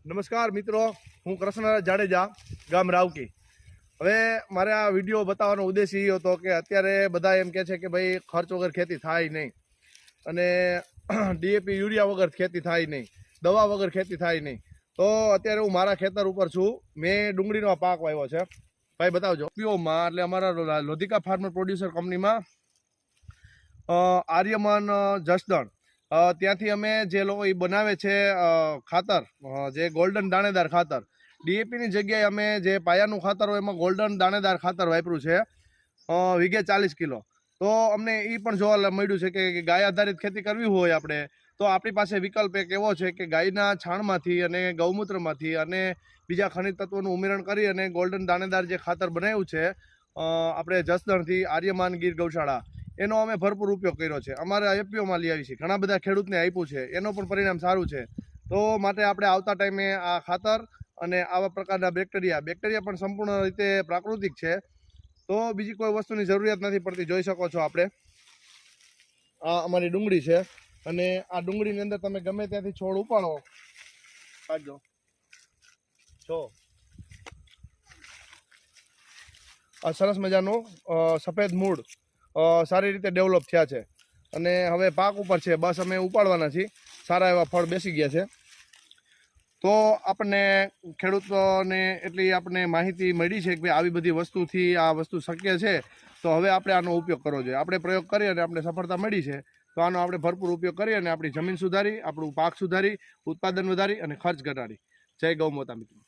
નમસ્કાર મિત્રો, હું કૃષ્ણ જાડેજા, ગામ રાવકી. હવે મારે આ વિડીયો બતાવવાનો ઉદ્દેશ એ હતો કે અત્યારે બધા એમ કહે છે કે ભાઈ ખર્ચ વગર ખેતી થાય નહીં, અને ડીએપી યુરિયા વગર ખેતી થાય નહીં, દવા વગર ખેતી થાય નહીં. તો અત્યારે હું મારા ખેતર ઉપર છું. મેં ડુંગળીનો પાક વાવ્યો છે. ભાઈ બતાવજો. પીઓમાં એટલે અમારા લોધિકા ફાર્મર પ્રોડ્યુસર કંપનીમાં આર્યમાન જસદણ ત્યાંથી અમે જે લોકો એ બનાવે છે ખાતર, જે ગોલ્ડન દાણેદાર ખાતર, ડીએપીની જગ્યાએ અમે જે પાયાનું ખાતર હોય એમાં ગોલ્ડન દાણેદાર ખાતર વાપર્યું છે વીઘે 40 કિલો. તો અમને એ પણ જોવા મળ્યું છે કે ગાય આધારિત ખેતી કરવી હોય આપણે તો આપણી પાસે વિકલ્પ એક એવો છે કે ગાયના છાણમાંથી અને ગૌમૂત્રમાંથી અને બીજા ખનિજ તત્વોનું ઉમેરણ કરી અને ગોલ્ડન દાણેદાર જે ખાતર બનાવ્યું છે આપણે જસદણથી આર્યમાન ગીર ગૌશાળા, એનો અમે ભરપૂર ઉપયોગ કર્યો છે. અમારે એપીઓમાં લઈ આવી છે, ઘણા બધા ખેડૂતને આપ્યું છે, એનો પણ પરિણામ સારું છે. તો માટે આપણે આવતા ટાઈમે આ ખાતર અને આવા પ્રકારના બેક્ટેરિયા પણ સંપૂર્ણ રીતે પ્રાકૃતિક છે, તો બીજી કોઈ વસ્તુની જરૂરિયાત નથી પડતી. જોઈ શકો છો આપણે આ અમારી ડુંગળી છે, અને આ ડુંગળીની અંદર તમે ગમે ત્યાંથી છોડ ઉપાડો, કાઢજો છો, આ સરસ મજાનું સફેદ મૂળ સારી રીતે ડેવલપ થયા છે, અને હવે પાક ઉપર છે. બસ અમે ઉપાડવાના છીએ. સારા એવા ફળ બેસી ગયા છે. તો આપણને ખેડૂતોને એટલી આપણને માહિતી મળી છે કે ભાઈ આવી બધી વસ્તુથી આ વસ્તુ શક્ય છે. તો હવે આપણે આનો ઉપયોગ કરવો જોઈએ. આપણે પ્રયોગ કરી અને આપણે સફળતા મળી છે, તો આનો આપણે ભરપૂર ઉપયોગ કરી અને આપણી જમીન સુધારી, આપણું પાક સુધારી, ઉત્પાદન વધારી અને ખર્ચ ઘટાડી. જય ગૌ માતા મિત્રો.